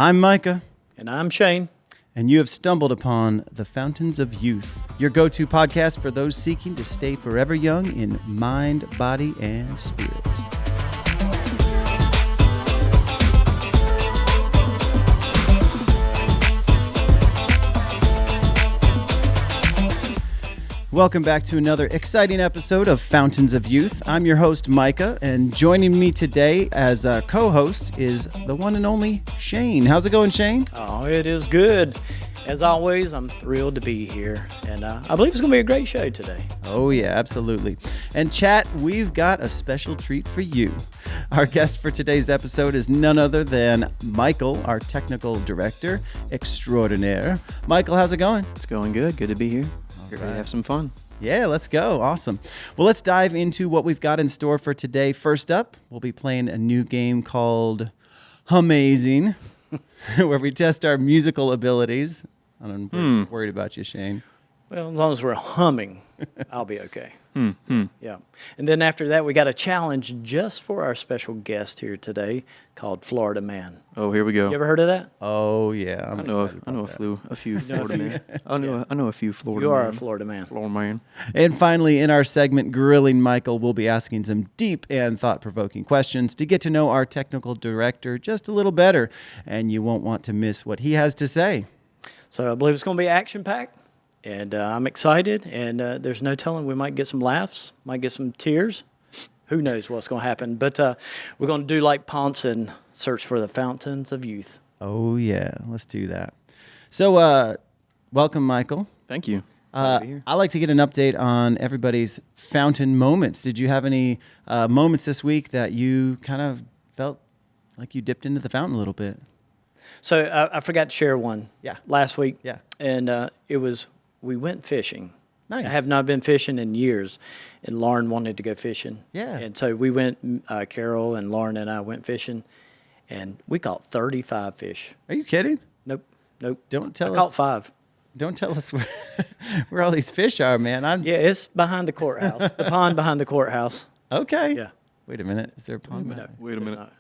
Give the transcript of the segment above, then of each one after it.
I'm Micah. And I'm Shane. And you have stumbled upon the Fountains of Youth, your go-to podcast for those seeking to stay forever young in mind, body, and spirit. Welcome back to another exciting episode of Fountains of Youth. I'm your host, Micah, and joining me today as a co-host is the one and only Shane. How's it going, Shane? Oh, it is good. As always, I'm thrilled to be here, and I believe it's going to be a great show today. Oh, yeah, absolutely. And chat, we've got a special treat for you. Our guest for today's episode is none other than Michael, our technical director extraordinaire. Michael, how's it going? It's going good. Good to be here. Ready to have some fun. Yeah, let's go. Awesome. Well, let's dive into what we've got in store for today. First up, we'll be playing a new game called Hummazing, where we test our musical abilities. I'm worried about you, Shane. Well, as long as we're humming, I'll be okay. Yeah. And then after that, we got a challenge just for our special guest here today called Florida Man. Oh, here we go. You ever heard of that? Oh, yeah. I know a few Florida men. I know a few Florida men. You are a Florida man. Florida man. And finally, in our segment, Grilling Michael, we'll be asking some deep and thought-provoking questions to get to know our technical director just a little better. And you won't want to miss what he has to say. So I believe it's going to be action-packed. And I'm excited, and there's no telling. We might get some laughs, might get some tears. Who knows what's going to happen. But we're going to do like Ponce and search for the fountains of youth. Oh, yeah. Let's do that. So welcome, Michael. Thank you. I'd like to get an update on everybody's fountain moments. Did you have any moments this week that you kind of felt like you dipped into the fountain a little bit? So I forgot to share one last week. Yeah. And it was... We went fishing. Nice. I have not been fishing in years, and Lauren wanted to go fishing. Yeah. And so we went, Carol and Lauren and I went fishing, and we caught 35 fish. Are you kidding? Nope. Don't tell us. I caught 5. Don't tell us where all these fish are, man. Yeah, it's behind the courthouse, the pond behind the courthouse. Okay. Yeah. Wait a minute. Is there a pond? No, Wait a minute. not.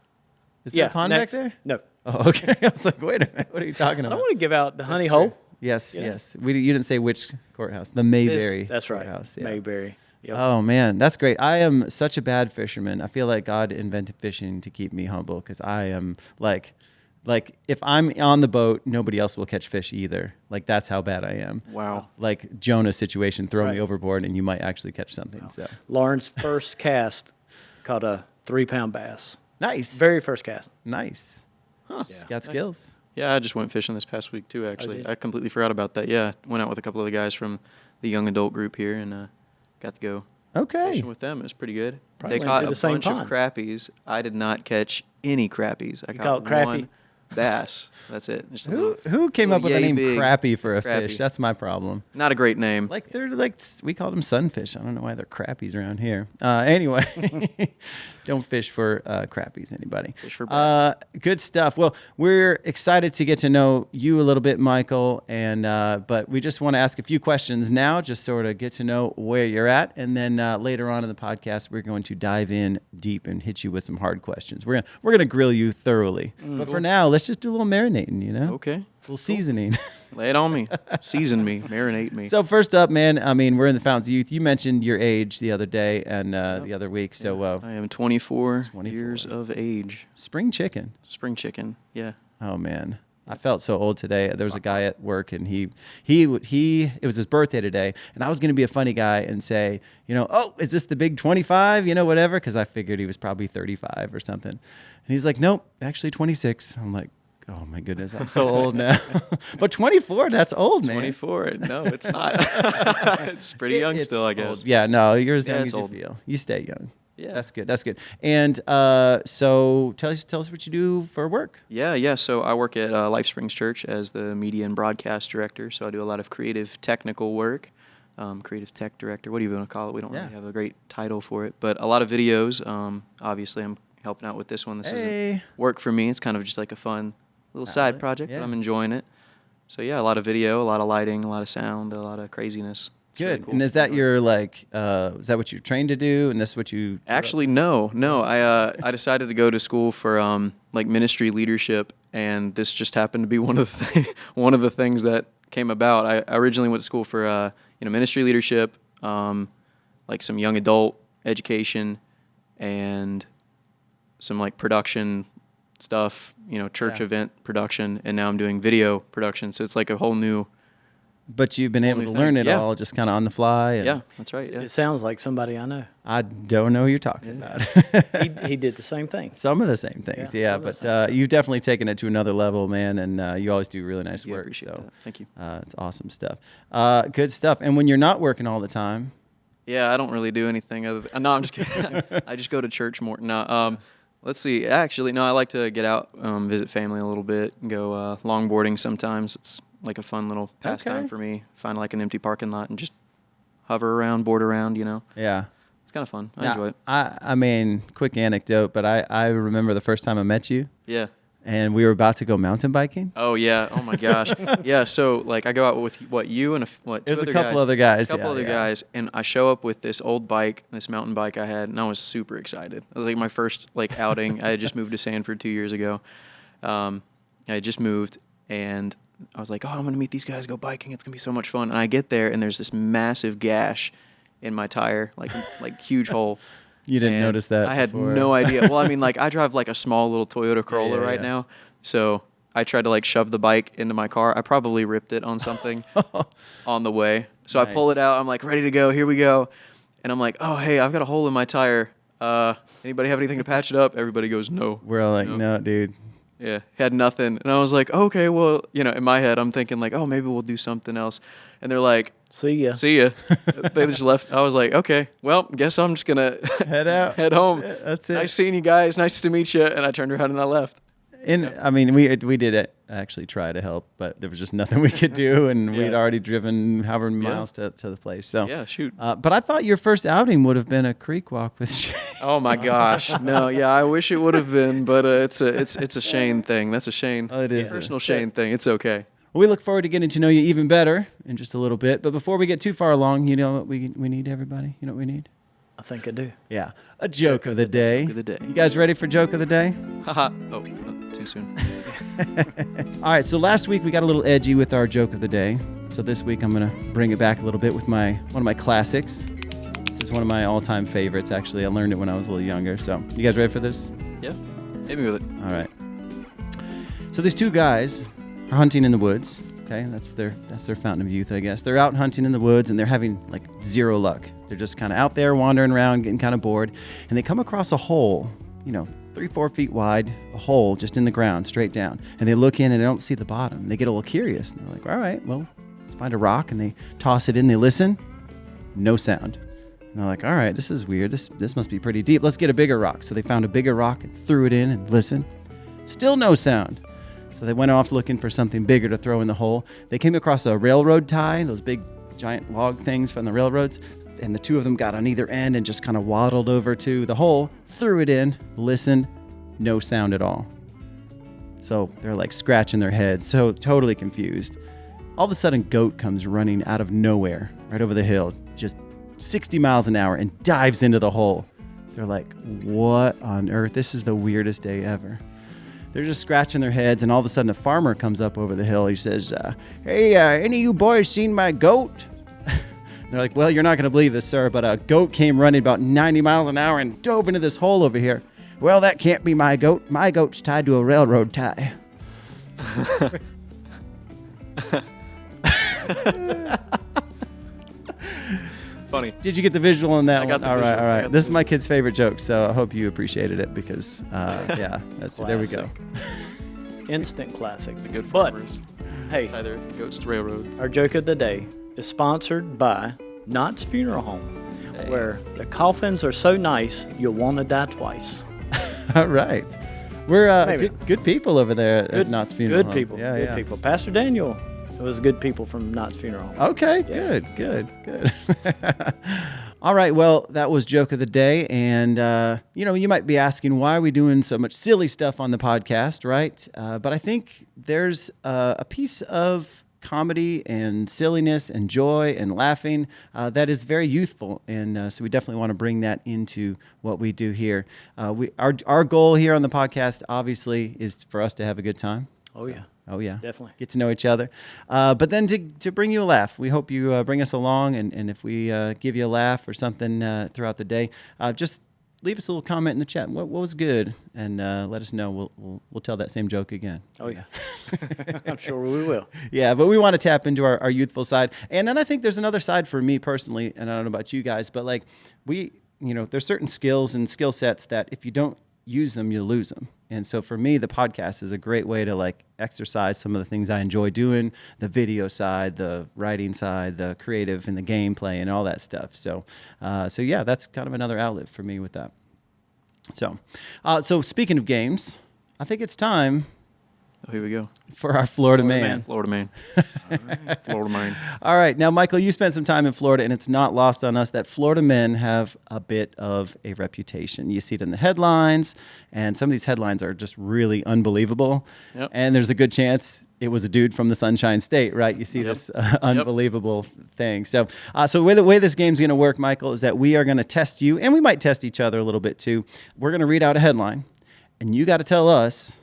Is there a pond next. back there? No. Oh, okay. I was like, wait a minute. What are you talking I about? don't want to give out the honey hole. Yes, Yeah. yes. You didn't say which courthouse. The Mayberry. That's right. Courthouse. Yeah. Mayberry. Yep. Oh, man. That's great. I am such a bad fisherman. I feel like God invented fishing to keep me humble because I am like if I'm on the boat, nobody else will catch fish either. Like, that's how bad I am. Wow. Like Jonah situation, throw me Right. overboard and you might actually catch something. So Lauren's first cast caught a 3-pound bass. nice. Very first cast. nice. Huh. She's got skills. Yeah, I just went fishing this past week too, actually. did? I completely forgot about that. Yeah, went out with a couple of the guys from the young adult group here and got to go Okay. fishing with them. It was pretty good. Probably They went caught to a the same bunch pond. of crappies. I did not catch any crappies. I caught caught crappie? one bass. That's it. Just a Who little- came up with the yay name big Crappy for a crappie. fish? That's my problem. Not a great name. Like they're like we call them sunfish. I don't know why they're crappies around here. Anyway, don't fish for crappies, anybody. Fish for good stuff. Well, we're excited to get to know you a little bit, Michael, and but we just want to ask a few questions now, just sort of get to know where you're at, and then later on in the podcast, we're going to dive in deep and hit you with some hard questions. We're gonna grill you thoroughly, but for now, let's just do a little marinating. You know, Okay. a little seasoning. Lay it on me. Season me. Marinate me. So first up, man, I mean, we're in the Fountains of Youth. You mentioned your age the other day and the other week. So I am 24 24. years of age. spring chicken. Spring chicken. Yeah. Oh, man. I felt so old today. There was a guy at work, and he it was his birthday today, and I was going to be a funny guy and say, oh, is this the big 25, whatever, because I figured he was probably 35 or something. And he's like, nope, actually 26. I'm like, oh, my goodness, I'm so old now. But 24, that's old, man. 24. No, it's not. It's pretty young It's still, I guess. old. Yeah, no, you're as Yeah, young it's as you old. feel. You stay young. Yeah. That's good. That's good. And so tell us what you do for work. Yeah. So I work at Life Springs Church as the media and broadcast director. So I do a lot of creative technical work, creative tech director. What do you want to call it? We don't really have a great title for it, but a lot of videos. Obviously, I'm helping out with this one. This isn't work for me. It's kind of just like a fun little side project, but I'm enjoying it. So yeah, a lot of video, a lot of lighting, a lot of sound, a lot of craziness. It's Good. really cool. And is that your is that what you're trained to do? And this is what you Actually, no. I decided to go to school for like ministry leadership and this just happened to be one of one of the things that came about. I originally went to school for ministry leadership, like some young adult education, and some like production stuff, church event production, and now I'm doing video production. So it's like a whole new. But you've been able to learn it all just kind of on the fly. And yeah, that's right. Yeah. It sounds like somebody I know. I don't know who you're talking about. He did the same thing. Some of the same things, but you've definitely taken it to another level, man, and you always do really nice work. Appreciate that. Thank you. It's awesome stuff. Good stuff. And when you're not working all the time. Yeah, I don't really do anything other than, no, I'm just kidding. I just go to church more. No, let's see. Actually, no, I like to get out, visit family a little bit, and go longboarding sometimes. It's like a fun little pastime for me. Find like an empty parking lot and just hover around, board around, Yeah. It's kind of fun. I enjoy it. I mean, quick anecdote, but I remember the first time I met you. Yeah. And we were about to go mountain biking. Oh, yeah. Oh, my gosh. Yeah, so, like, I go out with, you and two other guys? There's a couple other guys. A couple other guys, and I show up with this old bike, this mountain bike I had, and I was super excited. It was, like, my first, like, outing. I had just moved to Sanford 2 years ago. I had just moved, and I was like, oh, I'm going to meet these guys, go biking. It's going to be so much fun. And I get there, and there's this massive gash in my tire, like huge hole. You didn't notice that I had before. no idea. Well, I mean, like, I drive like a small little Toyota Corolla right now. So I tried to like shove the bike into my car. I probably ripped it on something on the way. So I pull it out. I'm like, ready to go. Here we go. And I'm like, oh, hey, I've got a hole in my tire. Anybody have anything to patch it up? Everybody goes, no. We're all like, no, dude. Yeah, had nothing. And I was like, okay, well, in my head, I'm thinking like, oh, maybe we'll do something else. And they're like, see ya. They just left. I was like, okay, well, guess I'm just going to head out, head home. That's it. Nice seeing you guys. Nice to meet you. And I turned around and I left. And I mean, we did actually try to help, but there was just nothing we could do, and we'd already driven however many miles to the place. So yeah, shoot. But I thought your first outing would have been a creek walk with Shane. Oh my gosh, no, yeah, I wish it would have been, but it's a Shane thing. That's a Shane. Oh, it is personal Shane thing. It's okay. Well, we look forward to getting to know you even better in just a little bit. But before we get too far along, you know what we need, everybody? You know what we need? I think I do. Yeah, a joke of the day. Joke of the day. You guys ready for joke of the day? Haha. Oh, too soon. All right, so last week we got a little edgy with our joke of the day. So this week I'm going to bring it back a little bit with one of my classics. This is one of my all-time favorites, actually. I learned it when I was a little younger. So you guys ready for this? Yeah. Hit me with it. All right. So these two guys are hunting in the woods. Okay, that's their fountain of youth, I guess. They're out hunting in the woods, and they're having like zero luck. They're just kind of out there wandering around, getting kind of bored, and they come across a hole, 3-4 feet wide, a hole just in the ground, straight down. And they look in and they don't see the bottom. They get a little curious, and they're like, all right, well, let's find a rock, and they toss it in. They listen, no sound. And they're like, all right, this is weird. This must be pretty deep. Let's get a bigger rock. So they found a bigger rock and threw it in and listened. Still no sound. So they went off looking for something bigger to throw in the hole. They came across a railroad tie, those big giant log things from the railroads, and the two of them got on either end and just kind of waddled over to the hole, threw it in, listened, no sound at all. So they're like scratching their heads, so totally confused. All of a sudden, goat comes running out of nowhere, right over the hill, just 60 miles an hour, and dives into the hole. They're like, what on earth? This is the weirdest day ever. They're just scratching their heads, and all of a sudden a farmer comes up over the hill. He says, hey, any of you boys seen my goat? They're like, well, you're not going to believe this, sir, but a goat came running about 90 miles an hour and dove into this hole over here. Well, that can't be my goat. My goat's tied to a railroad tie. Funny. Did you get the visual on that I one? got the All right, visual. all I right. got This the is my kid's favorite joke, so I hope you appreciated it because, yeah, there we go. Classic. Instant classic. The good But, farmers. hey, Either goats to railroad. our joke of the day is sponsored by Knott's Funeral Home, where the coffins are so nice you'll want to die twice. All right. We're Maybe. good people over there at Knott's Funeral Home. Good people. Yeah, good yeah. people. Pastor Daniel was good people from Knott's Funeral Home. Okay, good. All right, well, that was Joke of the Day. And, you might be asking, why are we doing so much silly stuff on the podcast, right? But I think there's a piece of comedy and silliness and joy and laughing that is very youthful. And so we definitely want to bring that into what we do here. Our goal here on the podcast, obviously, is for us to have a good time. Oh, yeah. Oh, yeah. Definitely. Get to know each other. But then to bring you a laugh. We hope you bring us along. And if we give you a laugh or something throughout the day, just leave us a little comment in the chat. What was good? And let us know. We'll tell that same joke again. Oh, yeah. I'm sure we will. Yeah, but we want to tap into our youthful side. And then I think there's another side for me personally, and I don't know about you guys, but like there's certain skills and skill sets that if you don't use them, you lose them. And so for me, the podcast is a great way to like exercise some of the things I enjoy doing, the video side, the writing side, the creative and the gameplay and all that stuff. So yeah, that's kind of another outlet for me with that. So speaking of games, I think it's time. Oh, here we go. For our Florida man. Florida man. All right. Florida man. All right. Now, Michael, you spent some time in Florida, and it's not lost on us that Florida men have a bit of a reputation. You see it in the headlines, and some of these headlines are just really unbelievable. Yep. And there's a good chance it was a dude from the Sunshine State, right? You see this unbelievable thing. So the way this game's going to work, Michael, is that we are going to test you, and we might test each other a little bit too. We're going to read out a headline, and you got to tell us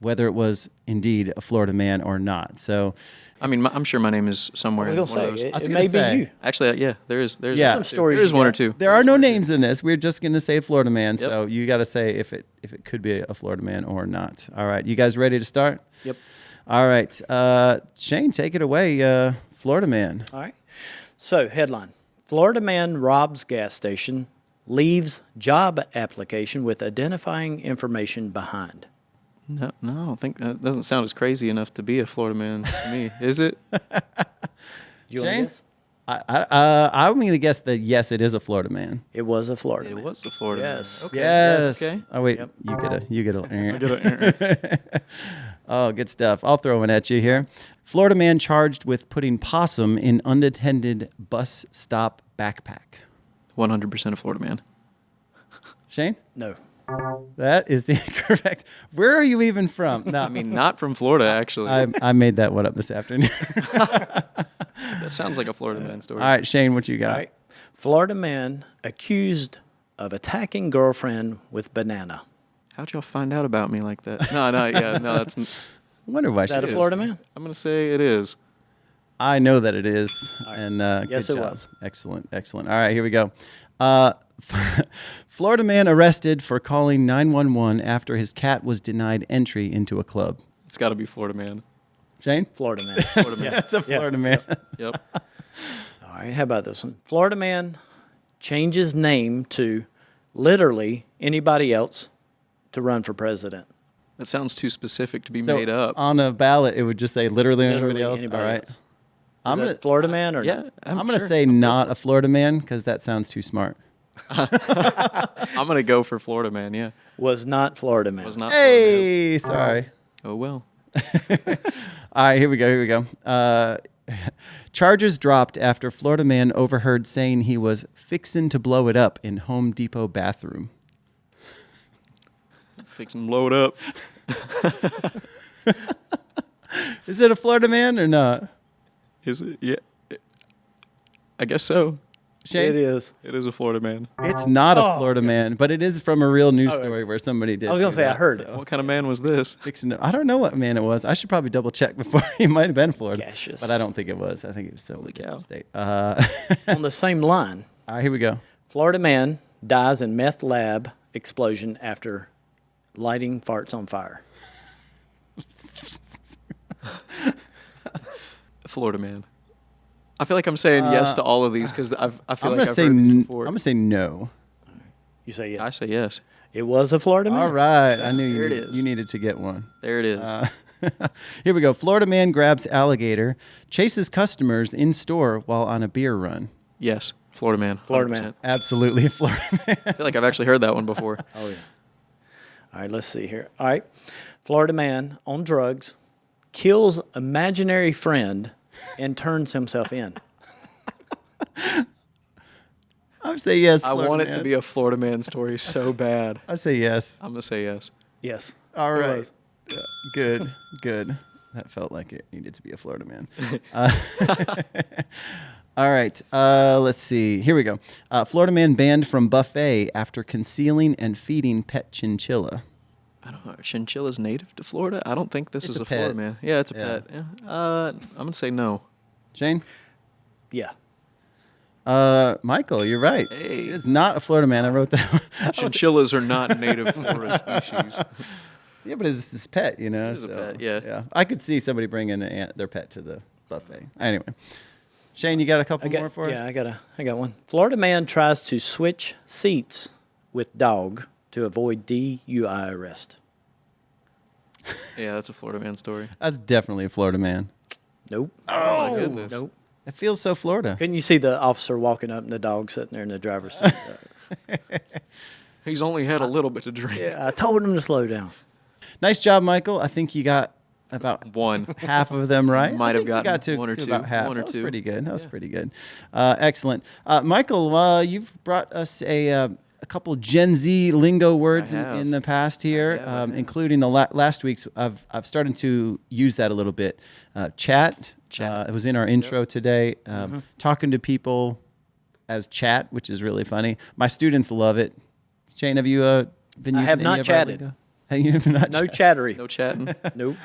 whether it was indeed a Florida man or not. So, I mean, I'm sure my name is somewhere. I was going to say, I was it gonna may say. be you. Actually, yeah, there's Yeah. Some stories There's you one or got. two. there are no names in this. We're just going to say Florida man. Yep. So you got to say if it could be a Florida man or not. All right. You guys ready to start? Yep. All right. Shane, take it away. Florida man. All right. So, headline: Florida man robs gas station, leaves job application with identifying information behind. No, I don't think that doesn't sound as crazy enough to be a Florida man to me, is it? You want to Shane? guess? I'm going to guess that yes, it is a Florida man. It was a Florida It man. was the Florida Yes. man. Okay. Yes. Okay. Oh wait, Yep. you get a. Oh, good stuff. I'll throw one at you here. Florida man charged with putting possum in unattended bus stop backpack. 100% a Florida man. Shane, No. that is incorrect. Where are you even from? No, I mean, not from Florida, actually. I made that one up this afternoon. That sounds like a Florida man story. All right, Shane, what you got? All right. Florida man accused of attacking girlfriend with banana. How'd y'all find out about me like that? No, that's. I wonder why Is that a she Florida man? I'm gonna say it is. I know that it is. right. And Yes, good it job. was. Excellent. All right, here we go. Florida man arrested for calling 911 after his cat was denied entry into a club. It's got to be Florida man. Shane? Florida man. Florida man. That's a Florida man. Yep. All right. How about this one? Florida man changes name to literally anybody else to run for president. That sounds too specific to be So made up. on a ballot, it would just say literally anybody else. anybody All right. else. Is I'm that gonna Florida man or Yeah, I'm gonna sure. say not a Florida man because that sounds too smart. I'm gonna go for Florida man. Yeah, was not Florida man? was not. Florida Hey, sorry. man. Oh well. All right, here we go. Charges dropped after Florida man overheard saying he was fixing to blow it up in Home Depot bathroom. Fix and blow it up. Is it a Florida man or not? Is it? Yeah. I guess so. Shane? It is. It is a Florida man. It's not a Florida man, but it is from a real news Oh, story where somebody did. I was gonna do say I that, heard so. it. What kind of man was this? Fixing to, I don't know what man it was. I should probably double check before he might have been Florida, Gaseous. but I don't think it was. I think it was some Holy different cow. state. On the same line, All right, here we go. Florida man dies in meth lab explosion after lighting farts on fire. Florida man. I feel like I'm saying yes to all of these because I feel I'm like gonna I've say heard these I'm before. gonna say no. You say yes. I say yes. It was a Florida man. All right, I knew There it you, is. you needed to get one. There it is. Here we go. Florida man grabs alligator, chases customers in store while on a beer run. Yes, Florida man. Florida man. 100%. Absolutely, a Florida man. I feel like I've actually heard that one before. Oh yeah. All right, let's see here. All right. Florida man on drugs kills imaginary friend and turns himself in. I'm say yes. I Florida want it man. to be a Florida man story so bad. I say yes. I'm gonna say yes. Yes. All it right. was. Good. That felt like it needed to be a Florida man. All right. Let's see. Here we go. Florida man banned from buffet after concealing and feeding pet chinchilla. I don't know. Chinchilla's native to Florida? I don't think this It's is a a Florida pet. man. Yeah, it's a Yeah. pet. Yeah. I'm going to say no. Shane? Yeah. Michael, you're right. Hey. It is not a Florida man. I wrote that. Chinchillas are not native Florida species. Yeah, but it's his pet, you know. It is a pet, yeah. Yeah, I could see somebody bringing their pet to the buffet. Anyway, Shane, you got a couple more for us? Yeah, I got one. Florida man tries to switch seats with dog to avoid DUI arrest. Yeah, that's a Florida man story. That's definitely a Florida man. Nope. Oh, my goodness. Nope. It feels so Florida. Couldn't you see the officer walking up and the dog sitting there in the driver's seat? He's only had a little bit to drink. Yeah, I told him to slow down. Nice job, Michael. I think you got about One. half of them right. Might I have think you gotten got to, one or to two. about half. One or That was two. pretty good. That was pretty good. Excellent. Michael, you've brought us a couple Gen Z lingo words I have. in the past here, I have. including the last week's. I've started to use that a little bit. Chat. Chat. It was in our intro today. Talking to people as chat, which is really funny. My students love it. Shane, have you been using I have any not of our chatted. lingo? You have not No chatted? chattery. No chatting. Nope.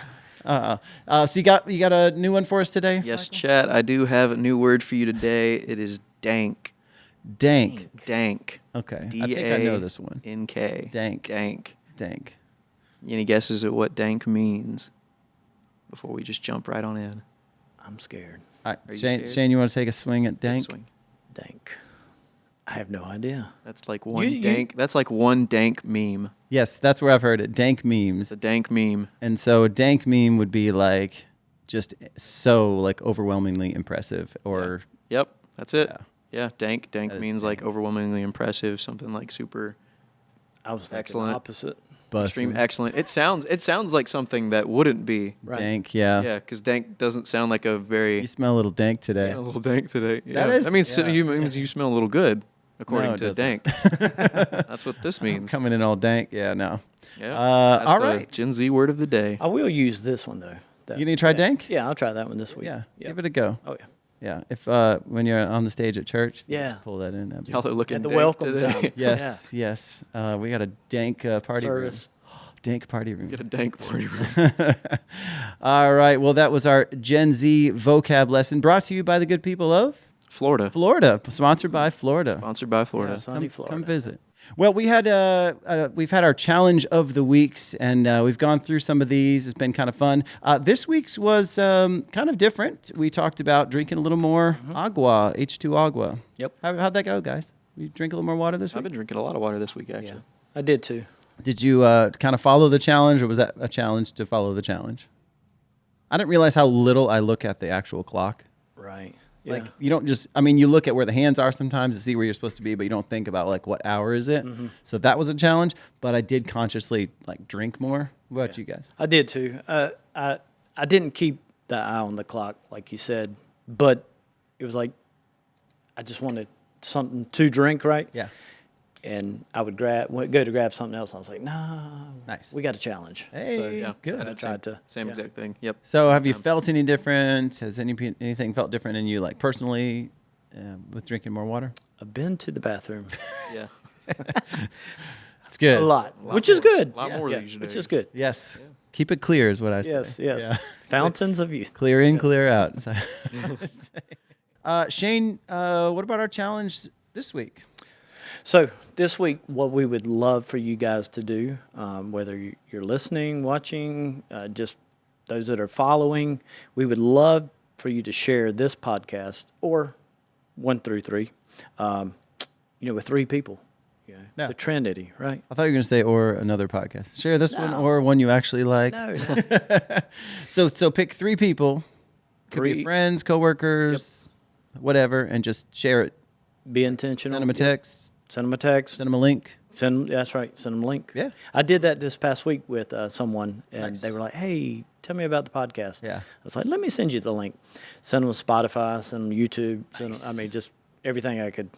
So you got a new one for us today? Yes, chat. I do have a new word for you today. It is dank. Dank. Dank. Okay. I think I know this one. D-A-N-K. Dank. Dank. Dank. Any guesses at what dank means? Before we just jump right on in. I'm scared. All right, Are you Shane, scared? Shane, you want to take a swing at Take a dank? swing. Dank. I have no idea. That's like one You- dank. That's like one dank meme. Yes, that's where I've heard it. Dank memes. It's a dank meme. And so a dank meme would be like just so like overwhelmingly impressive or Yep, that's it. Yeah. Yeah, dank. Dank That is means like dank. overwhelmingly impressive. Something like super I was thinking Excellent. the opposite. extreme bussin'. excellent. It sounds like something that wouldn't be. Right. Dank, yeah. Yeah, because dank doesn't sound like a very. You smell a little dank today. Smell a little dank today. Yeah. That is- That means yeah. means you smell a little good, according No, it to doesn't. dank. That's what this means. Coming in all dank. Yeah, no. Yeah. all That's the right. Gen Z word of the day. I will use this one though. You need to try dank? Yeah, I'll try that one this week. Yeah. Yep. Give it a go. Oh yeah. Yeah. If when you're on the stage at church, Yeah. just pull that in. That'd be- Y'all are looking At the dank welcome today. time. Yes, yes. We got a dank party Service. room. Dank party room. Get a dank party room. All right. Well, that was our Gen Z vocab lesson brought to you by the good people of Florida. Florida, sponsored by Florida. Sponsored by Florida. Yeah. Sunny Florida. Come visit. Well, we've had our challenge of the weeks, and we've gone through some of these. It's been kind of fun. This week's was kind of different. We talked about drinking a little more agua, H2 agua. Yep. How'd that go, guys? You drink a little more water this I've week? been drinking a lot of water this week, actually. Yeah. I did too. Did you kind of follow the challenge, or was that a challenge to follow the challenge? I didn't realize how little I look at the actual clock. Right. Yeah. Like you don't just, I mean, you look at where the hands are sometimes to see where you're supposed to be, but you don't think about like what hour is it. So that was a challenge, but I did consciously like drink more. What about you guys? I did too. I didn't keep the eye on the clock like you said, but it was like I just wanted something to drink, right? Yeah. And I would go to grab something else. And I was like, no, Nice. we got a challenge. Hey, Yeah, good. I I did tried to. same yeah. exact thing. Yep. So have you felt any different? Has anything felt different in you, like personally, with drinking more water? I've been to the bathroom Yeah. It's good. a lot, A lot which is more. good. A lot more Yeah, these which days. is good. Yes. Keep it clear is what I say. Yes, yes. Yeah. Fountains of youth. Clear in, Yes. clear out. Shane, what about our challenge this week? So this week, what we would love for you guys to do, whether you're listening, watching, just those that are following, we would love for you to share this podcast or 1 through 3, with 3 people. Yeah. The Trinity, right? I thought you were going to say, or another podcast. Share this one or one you actually like. No, So pick 3 people, could be 3. friends, coworkers, whatever, and just share it. be intentional. Send them a text, Send them a text. send them a link. That's right. Send them a link. Yeah. I did that this past week with someone, and Nice. they were like, "Hey, tell me about the podcast." Yeah. I was like, "Let me send you the link." Send them Spotify, send them YouTube. Send them, I mean, just everything I could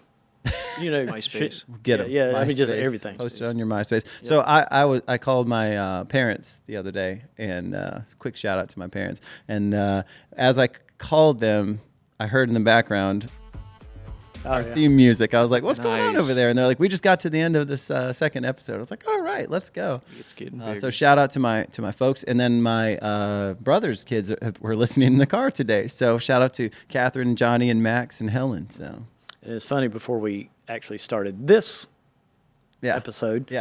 MySpace. Get them. Yeah, I mean, just MySpace. everything. Post it on your MySpace. So I called my parents the other day, and quick shout out to my parents. And as I called them, I heard in the background our theme music. I was like, "What's going on over there?" And they're like, "We just got to the end of this second episode." I was like, "All right, let's go." It's getting bigger. So shout out to my folks, and then my brother's kids were listening in the car today. So shout out to Catherine, Johnny, and Max and Helen. So And it's funny, before we actually started this episode,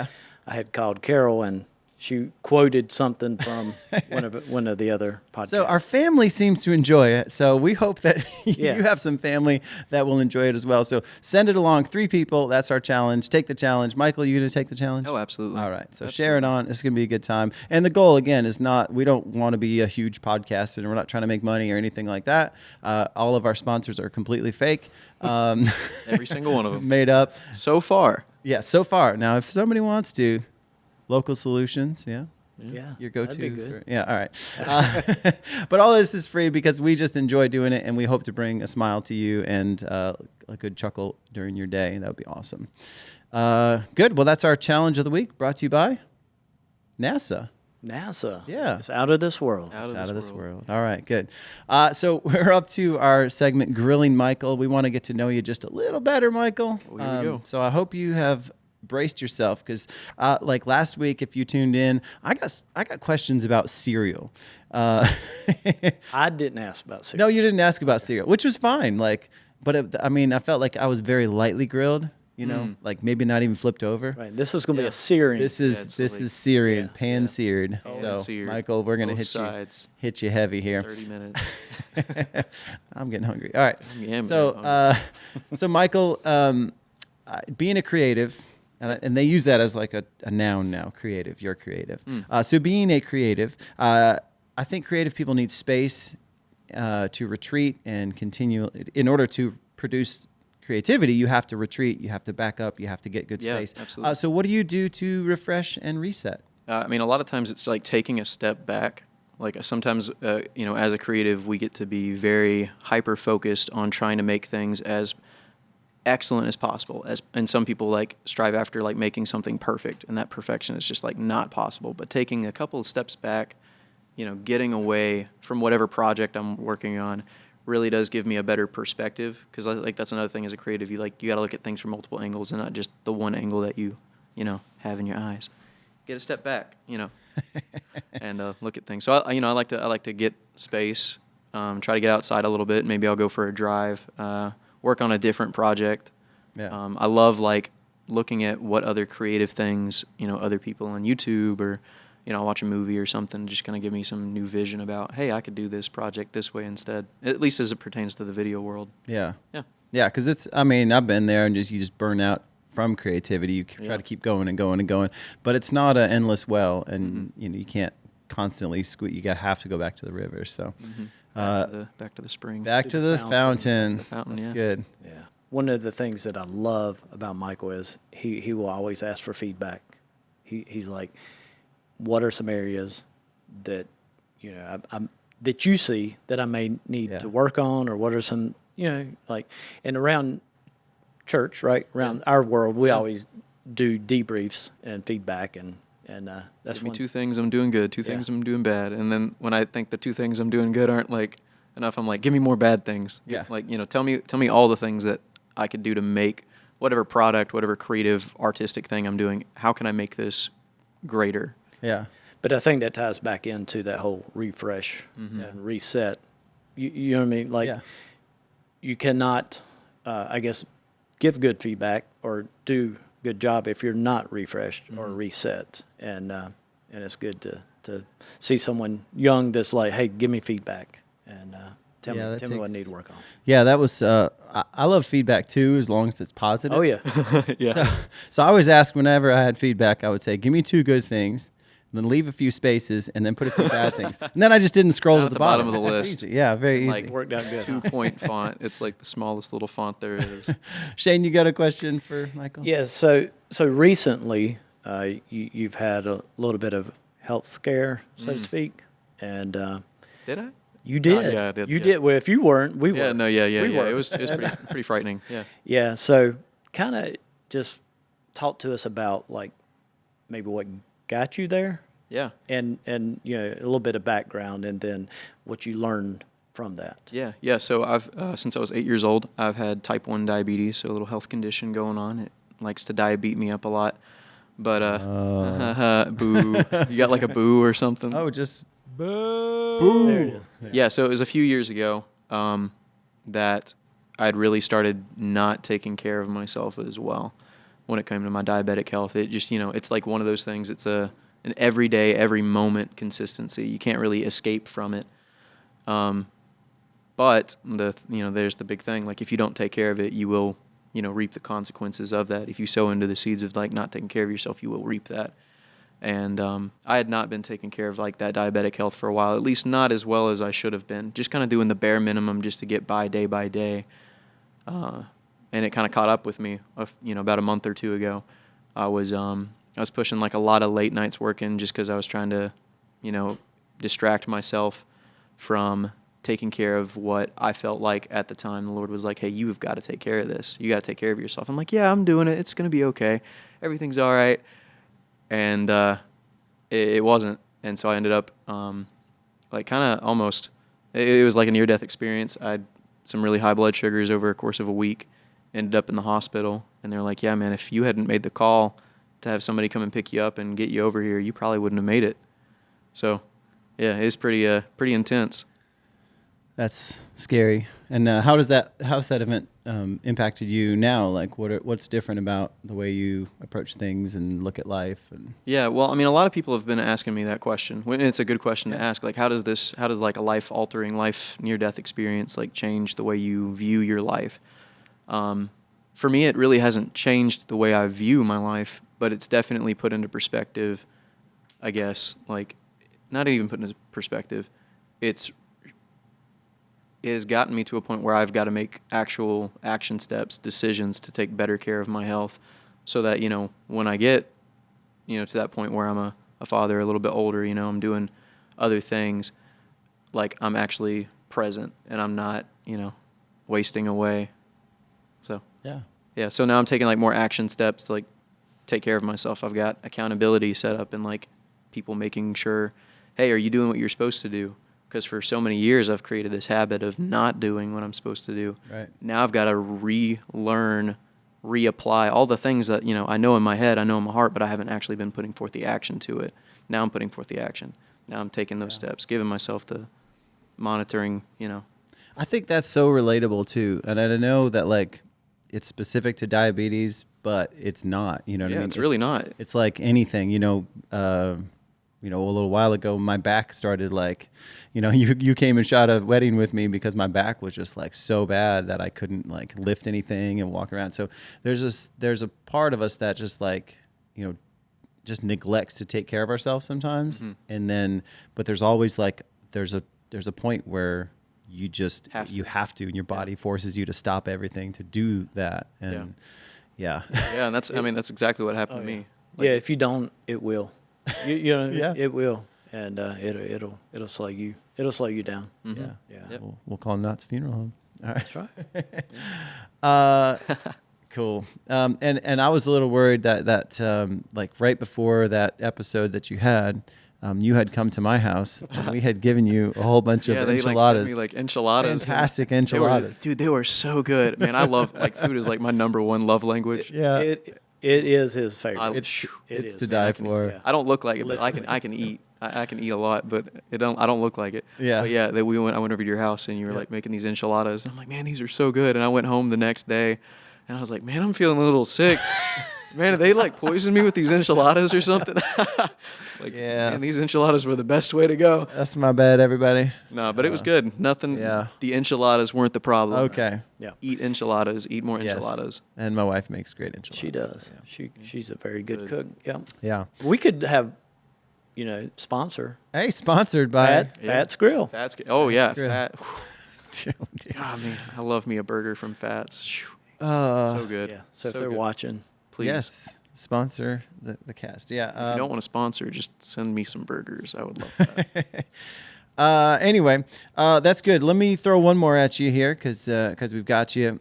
I had called Carol, and she quoted something from one of the other podcasts. So our family seems to enjoy it. So we hope that you have some family that will enjoy it as well. So send it along. 3 people. That's our challenge. Take the challenge. Michael, you going to take the challenge? Oh, absolutely. All right. So share it on. It's going to be a good time. And the goal, again, is not, we don't want to be a huge podcast, and we're not trying to make money or anything like that. All of our sponsors are completely fake. Every single one of them. Made up. So far. Yeah, so far. Now, if somebody wants to, Local Solutions, Yeah, your go-to. that'd be good. All right. But all this is free because we just enjoy doing it, and we hope to bring a smile to you and a good chuckle during your day. That would be awesome. Good. Well, that's our challenge of the week, brought to you by NASA. NASA. Yeah. It's out of this world. Out Out of this world. All right, good. So we're up to our segment, Grilling Michael. We want to get to know you just a little better, Michael. Well, here we go. So I hope you have braced yourself, because like last week, if you tuned in, I got questions about cereal. I didn't ask about cereal. No, you didn't ask about cereal, which was fine. But I felt like I was very lightly grilled. Like maybe not even flipped over. Right. This is going to be a searing. This is seared, pan seared. So seared. Michael, we're gonna Both hit sides. you heavy here. 30 minutes. I'm getting hungry. All right. Yeah, So Michael, being a creative, and they use that as like a noun now. Creative. You're creative. So being a creative, I think creative people need space to retreat and continue. In order to produce creativity, you have to retreat, you have to back up, you have to get good space. Absolutely. So what do you do to refresh and reset? I mean, a lot of times it's like taking a step back. Like sometimes, as a creative, we get to be very hyper-focused on trying to make things as excellent as possible. And some people like strive after like making something perfect, and that perfection is just like not possible. But taking a couple of steps back, getting away from whatever project I'm working on, really does give me a better perspective, because like that's another thing as a creative, you got to look at things from multiple angles and not just the one angle that you have in your eyes. Get a step back, and look at things. So I like to get space, try to get outside a little bit. Maybe I'll go for a drive, work on a different project. Yeah. I love like looking at what other creative things other people on YouTube, or I'll watch a movie or something, just kind of give me some new vision about, hey, I could do this project this way instead, at least as it pertains to the video world. Yeah. Yeah. Yeah, because I've been there, and you just burn out from creativity. You try to keep going and going and going, but it's not an endless well, and you can't constantly squeeze. You have to go back to the river. So Back to the spring. back to the fountain. Back to the fountain, That's yeah. good. Yeah. One of the things that I love about Michael is he will always ask for feedback. He's like, what are some areas that that you see that I may need to work on, or what are some and around church, right, around our world, we always do debriefs and feedback, and that's Give me 2 things I'm doing good, 2 things I'm doing bad, and then when I think the 2 things I'm doing good aren't like enough, I'm like, give me more bad things. Yeah. Like tell me all the things that I could do to make whatever product, whatever creative, artistic thing I'm doing. How can I make this greater? Yeah. But I think that ties back into that whole refresh and reset. You know what I mean? Like, you cannot, I guess, give good feedback or do good job if you're not refreshed or reset. And it's good to see someone young that's like, hey, give me feedback and tell me what I need to work on. Yeah, that was. I love feedback too, as long as it's positive. Oh yeah, Yeah. So I always ask, whenever I had feedback, I would say, give me 2 good things, then leave a few spaces, and then put a few bad things. And then I just didn't scroll Down to at the the bottom. bottom of the That's list. easy. Yeah, very easy. Like worked out good. 2-point font. It's like the smallest little font there is. Shane, you got a question for Michael? Yeah, so recently you've had a little bit of health scare, so to speak, and Did I? you did. yeah, I did, You yeah. did. Well, if you weren't, we were. Yeah, no, yeah. We were. It was pretty frightening. Yeah. Yeah. So kind of just talk to us about like maybe what got you there, Yeah. and you know, a little bit of background, and then what you learned from that. Yeah. So I've since I was 8 years old, I've had type 1 diabetes, so a little health condition going on. It likes to beat me up a lot. But boo. You got like a boo or something? Oh, just There it is. Yeah, so it was a few years ago that I'd really started not taking care of myself as well when it came to my diabetic health. It just, it's like one of those things. It's an everyday, every moment consistency. You can't really escape from it. But there's the big thing. Like if you don't take care of it, you will, reap the consequences of that. If you sow into the seeds of like not taking care of yourself, you will reap that. And I had not been taking care of like that diabetic health for a while, at least not as well as I should have been. Just kind of doing the bare minimum just to get by day. And it kind of caught up with me, about a month or two ago. I was pushing like a lot of late nights working just because I was trying to, distract myself from taking care of what I felt like at the time. The Lord was like, hey, you've got to take care of this. You got to take care of yourself. I'm like, yeah, I'm doing it. It's going to be okay. Everything's all right. And it wasn't. And so I ended up like kind of almost, it was like a near-death experience. I had some really high blood sugars over a course of a week, ended up in the hospital. And they're like, yeah, man, if you hadn't made the call to have somebody come and pick you up and get you over here, you probably wouldn't have made it. So, yeah, it's pretty intense. That's scary. And how's that event impacted you now? Like, what's different about the way you approach things and look at life? And yeah, well, I mean, a lot of people have been asking me that question. And it's a good question to ask. Like, how does like a life-altering, near-death experience like change the way you view your life? For me, it really hasn't changed the way I view my life, but it's definitely put into perspective. I guess like not even put into perspective. It has gotten me to a point where I've got to make actual action steps, decisions to take better care of my health so that, when I get, to that point where I'm a father, a little bit older, I'm doing other things, like I'm actually present and I'm not, wasting away. So, yeah. So now I'm taking like more action steps to like take care of myself. I've got accountability set up and like people making sure, hey, are you doing what you're supposed to do? Because for so many years, I've created this habit of not doing what I'm supposed to do. Right. Now I've got to relearn, reapply all the things that, I know in my head, I know in my heart, but I haven't actually been putting forth the action to it. Now I'm putting forth the action. Now I'm taking those steps, giving myself the monitoring, I think that's so relatable too. And I know that like it's specific to diabetes, but it's not. You know what I mean? It's really not. It's like anything. A little while ago, my back started like, you came and shot a wedding with me because my back was just like so bad that I couldn't like lift anything and walk around. So there's a part of us that just like, just neglects to take care of ourselves sometimes. Mm-hmm. And then, but there's always like, there's a point where you just, you have to, and your body forces you to stop everything to do that. And yeah. And that's exactly what happened to me. Like, if you don't, it will. Yeah. It will, and it'll slow you. It'll slow you down. Mm-hmm. Yeah. Yep. We'll call Knott's funeral home. All right. That's right. Cool. And I was a little worried that like right before that episode that you had come to my house and we had given you a whole bunch of enchiladas. They like enchiladas. Fantastic enchiladas. They were so good. Man, I love like food is like my number one love language. Yeah. It is his favorite. It's to die for. I don't look like it, but I can eat. I can eat a lot, but I don't look like it. Yeah. But yeah, I went over to your house and you were like making these enchiladas. And I'm like, man, these are so good. And I went home the next day and I was like, man, I'm feeling a little sick. Man, did they like poison me with these enchiladas or something? Man, these enchiladas were the best way to go. That's my bad, everybody. No, but it was good. Nothing. Yeah. The enchiladas weren't the problem. Okay. Yeah. Eat enchiladas. Eat more enchiladas. Yes. And my wife makes great enchiladas. She does. Yeah. She's a very good cook. Yeah. Yeah. We could have, sponsor. Hey, sponsored by Fats Grill. Fats. Oh yeah, Grill. Fat. God, man, I love me a burger from Fats. So good. Yeah. So if they're watching, please. Yes. Sponsor the cast. Yeah. If you don't want to sponsor, just send me some burgers. I would love that. Anyway, that's good. Let me throw one more at you here because we've got you.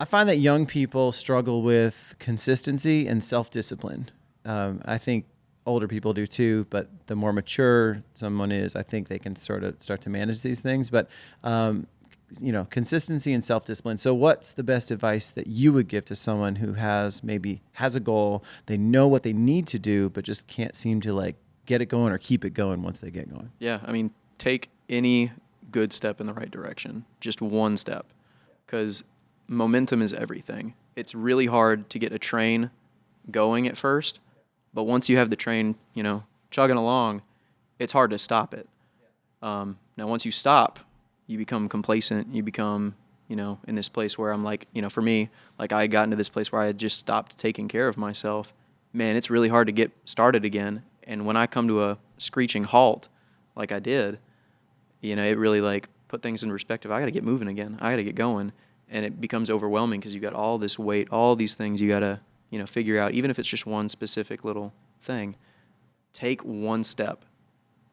I find that young people struggle with consistency and self-discipline. I think older people do too, but the more mature someone is, I think they can sort of start to manage these things. But, consistency and self-discipline. So what's the best advice that you would give to someone who has a goal, they know what they need to do, but just can't seem to like get it going or keep it going once they get going? Yeah, I mean, take any good step in the right direction, just one step, because momentum is everything. It's really hard to get a train going at first, but once you have the train, chugging along, it's hard to stop it. Now, once you stop, you become complacent. You become, in this place where I'm like, for me, like I had gotten to this place where I had just stopped taking care of myself. Man, it's really hard to get started again. And when I come to a screeching halt, like I did, it really like put things in perspective. I got to get moving again. I got to get going. And it becomes overwhelming because you got all this weight, all these things you got to, figure out. Even if it's just one specific little thing, take one step.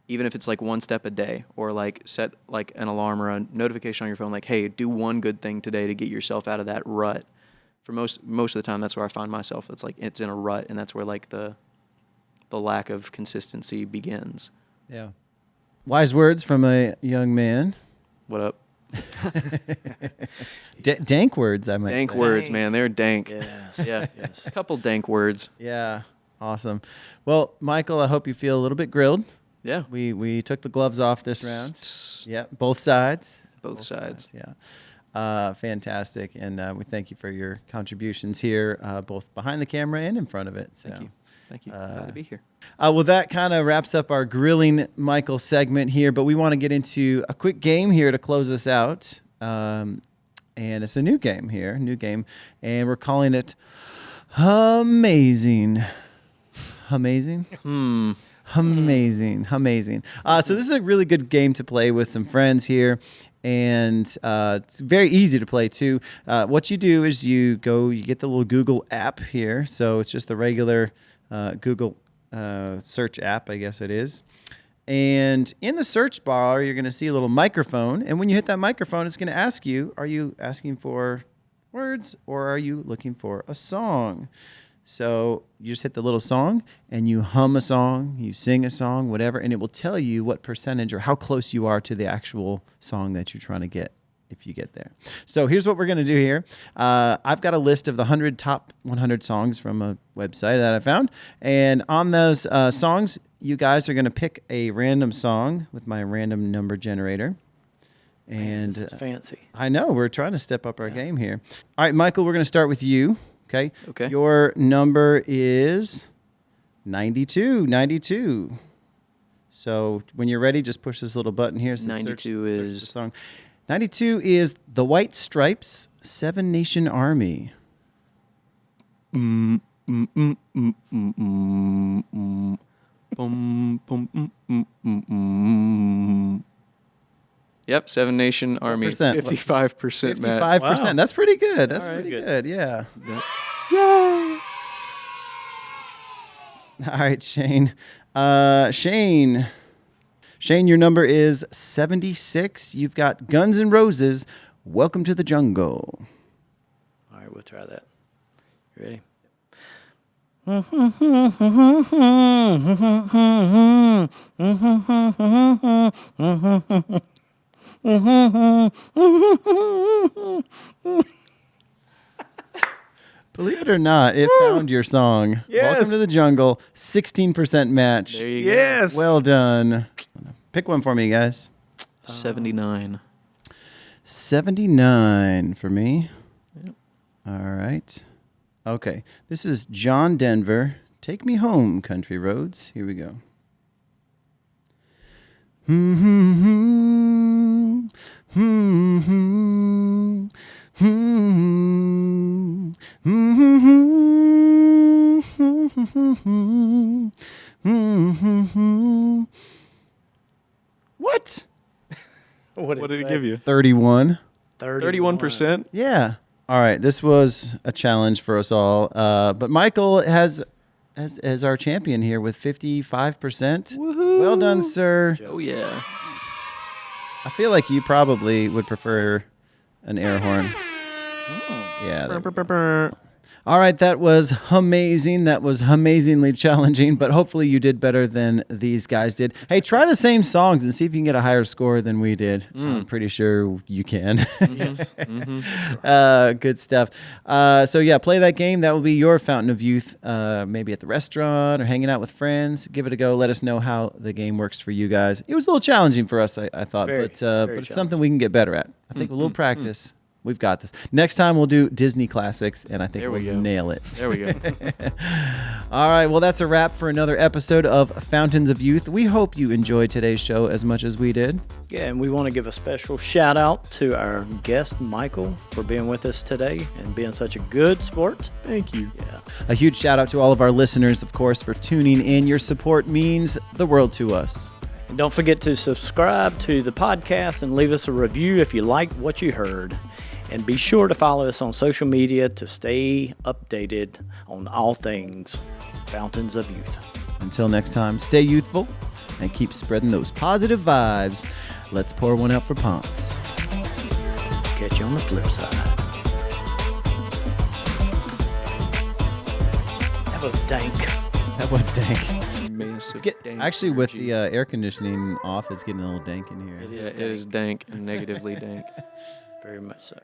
Even if it's like one step a day, or like set like an alarm or a notification on your phone, like, hey, do one good thing today to get yourself out of that rut. For most of the time, that's where I find myself. It's like it's in a rut, and that's where like the lack of consistency begins. Yeah. Wise words from a young man. What up? Dank words, I might say. Dank words, man. They're dank. Yes. Yeah. Yes. A couple dank words. Yeah. Awesome. Well, Michael, I hope you feel a little bit grilled. Yeah. We took the gloves off this round. Yeah, both sides. Both sides. Yeah. Fantastic. And we thank you for your contributions here, both behind the camera and in front of it. So. Thank you. Thank you. Glad to be here. Well, that kind of wraps up our Grilling Michael segment here, but we want to get into a quick game here to close us out. And it's a new game, and we're calling it Hummazing. Hummazing? Hummazing. So this is a really good game to play with some friends here, and it's very easy to play too. What you do is you get the little Google app here. So it's just the regular Google search app, I guess it is. And in the search bar, you're going to see a little microphone. And when you hit that microphone, it's going to ask you, are you asking for words or are you looking for a song? So you just hit the little song and you hum a song, you sing a song, whatever, and it will tell you what percentage or how close you are to the actual song that you're trying to get if you get there. So here's what we're going to do here. I've got a list of the top 100 songs from a website that I found. And on those songs, you guys are going to pick a random song with my random number generator. And This is fancy. I know. We're trying to step up our game here. All right, Michael, we're going to start with you. Okay. Your number is 92. 92. So when you're ready, just push this little button here. So 92 search the song. 92 is The White Stripes, Seven Nation Army. Yep, Seven Nation Army. 55% match. 55%. Wow. That's pretty good. That's All right, pretty good. good. Yeah. Yay! All right, Shane. Shane, your number is 76. You've got Guns N' Roses, Welcome to the Jungle. All right, we'll try that. You ready? Believe it or not, it found your song. Yes. Welcome to the Jungle, 16% match. There you Yes. Well done. Pick one for me, guys. go. 79. 79 for me. Yep. All right. Okay. This is John Denver. Take me home, country roads. Here we go. What? What did it give you? 31. 31%? Yeah. All right. This was a challenge for us all. But Michael has as our champion here with 55%. Woohoo. Well done, sir. Oh, yeah. I feel like you probably would prefer an air horn. Yeah. All right, that was amazing. That was amazingly challenging, but hopefully you did better than these guys did. Hey, try the same songs and see if you can get a higher score than we did. I'm pretty sure you can. Yes. Good stuff. So yeah, play that game. That will be your fountain of youth, maybe at the restaurant or hanging out with friends. Give it a go. Let us know how the game works for you guys. It was a little challenging for us, I thought, Very but it's something we can get better at. I think with a little practice. We've got this. Next time we'll do Disney classics, and I think we'll nail it. There we go. All right, well, that's a wrap for another episode of Fountains of Youth. We hope you enjoyed today's show as much as we did. Yeah, and we want to give a special shout out to our guest, Michael, for being with us today and being such a good sport. Thank you. Yeah. A huge shout out to all of our listeners, of course, for tuning in. Your support means the world to us. And don't forget to subscribe to the podcast and leave us a review if you liked what you heard. And be sure to follow us on social media to stay updated on all things Fountains of Youth. Until next time, stay youthful and keep spreading those positive vibes. Let's pour one out for Ponce. Catch you on the flip side. That was dank. That was dank. Massive dank Actually, with energy. the air conditioning off, it's getting a little dank in here. It Yeah, is it is dank and negatively dank. Very much so.